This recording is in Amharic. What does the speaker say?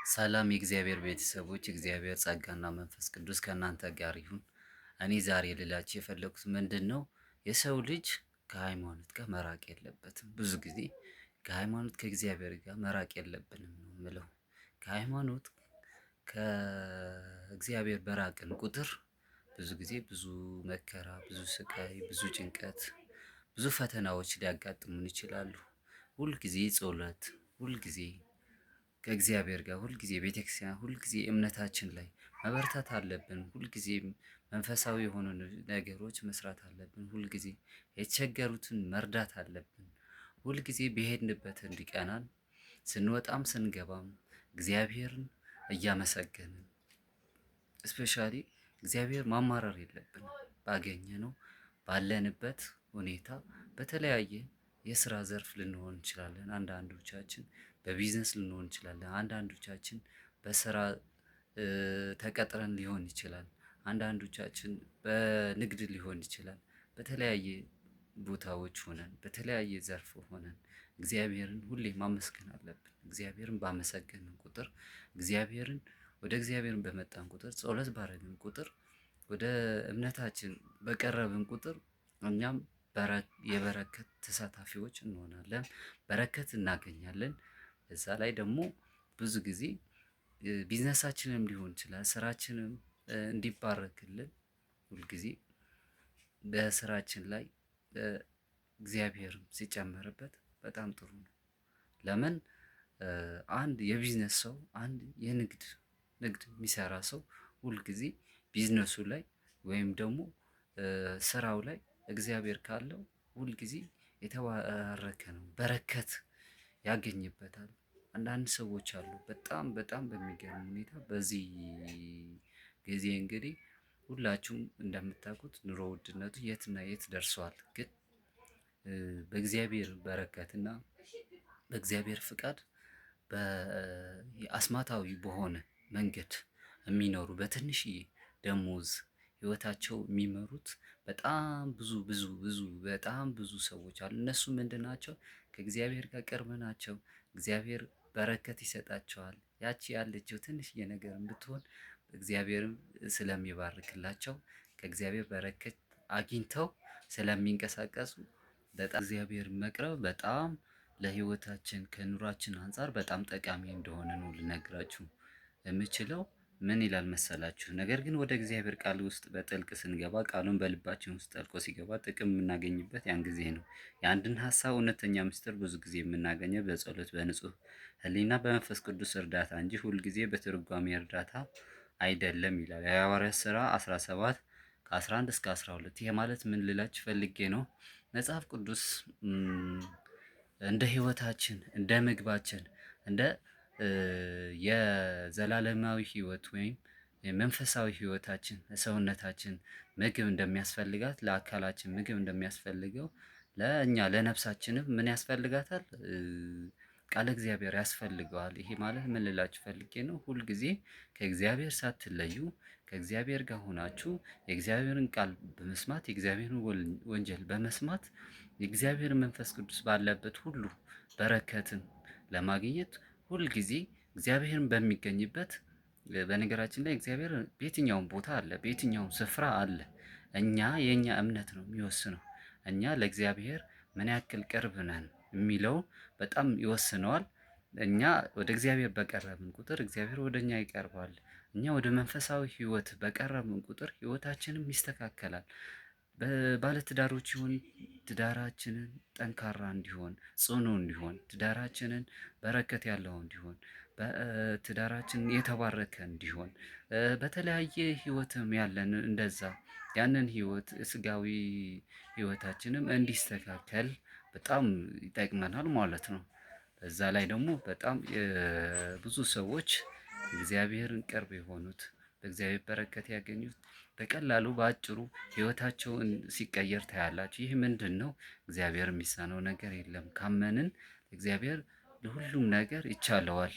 ሰላም የእግዚአብሔር ቤተሰቦች፣ እግዚአብሔር ጸጋና መንፈስ ቅዱስ ከእናንተ ጋር ይሁን። እኔ ዛሬ ልላችሁ የፈለኩት ምንድን ነው? የሰው ልጅ ከሃይማኖት ጋር መራቅ የለበትም። ብዙ ጊዜ ከሃይማኖት ከእግዚአብሔር ጋር መራቅ የለብንም ነው የምለው። ከሃይማኖት ከእግዚአብሔር በራቅን ቁጥር ብዙ ጊዜ ብዙ መከራ፣ ብዙ ስቃይ፣ ብዙ ጭንቀት፣ ብዙ ፈተናዎች ሊያጋጥሙን ይችላሉ። ሁልጊዜ ጸሎት፣ ሁልጊዜ ከእግዚአብሔር ጋር ሁልጊዜ ቤተክርስቲያን ሁልጊዜ እምነታችን ላይ መበርታት አለብን። ሁልጊዜም መንፈሳዊ የሆኑ ነገሮች መስራት አለብን። ሁልጊዜ የተቸገሩትን መርዳት አለብን። ሁልጊዜ በሄድንበት እንዲቀናን ስንወጣም ስንገባም እግዚአብሔርን እያመሰገንን ስፔሻሊ እግዚአብሔር ማማረር የለብንም። ባገኘነው ባለንበት ሁኔታ በተለያየ የስራ ዘርፍ ልንሆን እንችላለን። አንዳንዶቻችን በቢዝነስ ልንሆን እንችላለን። አንዳንዶቻችን በስራ ተቀጥረን ሊሆን ይችላል። አንዳንዶቻችን በንግድ ሊሆን ይችላል። በተለያየ ቦታዎች ሆነን በተለያየ ዘርፍ ሆነን እግዚአብሔርን ሁሌ ማመስገን አለብን። እግዚአብሔርን ባመሰገንን ቁጥር ወደ እግዚአብሔርን በመጣን ቁጥር ጸሎት ባረግን ቁጥር ወደ እምነታችን በቀረብን ቁጥር እኛም የበረከት ተሳታፊዎች እንሆናለን። በረከት እናገኛለን። እዛ ላይ ደግሞ ብዙ ጊዜ ቢዝነሳችንም ሊሆን ይችላል ስራችንም እንዲባረክልን ሁልጊዜ በስራችን ላይ እግዚአብሔርም ሲጨመርበት በጣም ጥሩ ነው። ለምን አንድ የቢዝነስ ሰው አንድ ንግድ የሚሰራ ሰው ሁልጊዜ ቢዝነሱ ላይ ወይም ደግሞ ስራው ላይ እግዚአብሔር ካለው ሁልጊዜ የተባረከ ነው፣ በረከት ያገኝበታል። አንዳንድ ሰዎች አሉ በጣም በጣም በሚገርም ሁኔታ በዚህ ጊዜ እንግዲህ ሁላችሁም እንደምታውቁት ኑሮ ውድነቱ የትና የት ደርሷል። ግን በእግዚአብሔር በረከትና በእግዚአብሔር ፍቃድ በአስማታዊ በሆነ መንገድ የሚኖሩ በትንሽዬ ደሞዝ ህይወታቸው የሚመሩት በጣም በጣም ብዙ ሰዎች አሉ። እነሱ ምንድን ናቸው? ከእግዚአብሔር ጋር ቅርብ ናቸው። እግዚአብሔር በረከት ይሰጣቸዋል። ያቺ ያለችው ትንሽዬ ነገር ብትሆን እግዚአብሔርም ስለሚባርክላቸው ከእግዚአብሔር በረከት አግኝተው ስለሚንቀሳቀሱ በጣም እግዚአብሔር መቅረብ በጣም ለህይወታችን ከኑሯችን አንፃር በጣም ጠቃሚ እንደሆነ ነው ልነግራችሁ የምችለው። ምን ይላል መሰላችሁ? ነገር ግን ወደ እግዚአብሔር ቃል ውስጥ በጥልቅ ስንገባ ቃሉን በልባችን ውስጥ ጠልቆ ሲገባ ጥቅም የምናገኝበት ያን ጊዜ ነው። የአንድን ሀሳብ እውነተኛ ምስጢር ብዙ ጊዜ የምናገኘው በጸሎት በንጹህ ህሊና በመንፈስ ቅዱስ እርዳታ እንጂ ሁልጊዜ በትርጓሜ እርዳታ አይደለም ይላል የሐዋርያት ሥራ 17 ከ11 እስከ 12። ይሄ ማለት ምን ልላችሁ ፈልጌ ነው? መጽሐፍ ቅዱስ እንደ ህይወታችን እንደ ምግባችን እንደ የዘላለማዊ ህይወት ወይም የመንፈሳዊ ህይወታችን ለሰውነታችን ምግብ እንደሚያስፈልጋት ለአካላችን ምግብ እንደሚያስፈልገው ለእኛ ለነፍሳችንም ምን ያስፈልጋታል? ቃለ እግዚአብሔር ያስፈልገዋል። ይሄ ማለት ምን ልላችሁ ፈልጌ ነው? ሁልጊዜ ከእግዚአብሔር ሳትለዩ ከእግዚአብሔር ጋር ሆናችሁ የእግዚአብሔርን ቃል በመስማት የእግዚአብሔርን ወንጌል በመስማት የእግዚአብሔር መንፈስ ቅዱስ ባለበት ሁሉ በረከትን ለማግኘት ሁልጊዜ እግዚአብሔርን በሚገኝበት በነገራችን ላይ እግዚአብሔር በየትኛውም ቦታ አለ፣ በየትኛውም ስፍራ አለ። የኛ እምነት ነው የሚወስነው። እኛ ለእግዚአብሔር ምን ያክል ቅርብ ነን የሚለው በጣም ይወስነዋል። እኛ ወደ እግዚአብሔር በቀረብን ቁጥር እግዚአብሔር ወደ እኛ ይቀርባል። እኛ ወደ መንፈሳዊ ህይወት በቀረብን ቁጥር ህይወታችንም ይስተካከላል። ባለትዳሮች ይሁን ትዳራችንን ጠንካራ እንዲሆን ጽኑ እንዲሆን ትዳራችንን በረከት ያለው እንዲሆን ትዳራችን የተባረከ እንዲሆን በተለያየ ህይወትም ያለን እንደዛ ያንን ህይወት ስጋዊ ህይወታችንም እንዲስተካከል በጣም ይጠቅመናል ማለት ነው። በዛ ላይ ደግሞ በጣም ብዙ ሰዎች እግዚአብሔርን ቅርብ የሆኑት በእግዚአብሔር በረከት ያገኙት በቀላሉ በአጭሩ ህይወታቸውን ሲቀየር ታያላችሁ። ይህ ምንድን ነው? እግዚአብሔር የሚሳነው ነገር የለም። ካመንን እግዚአብሔር ለሁሉም ነገር ይቻለዋል።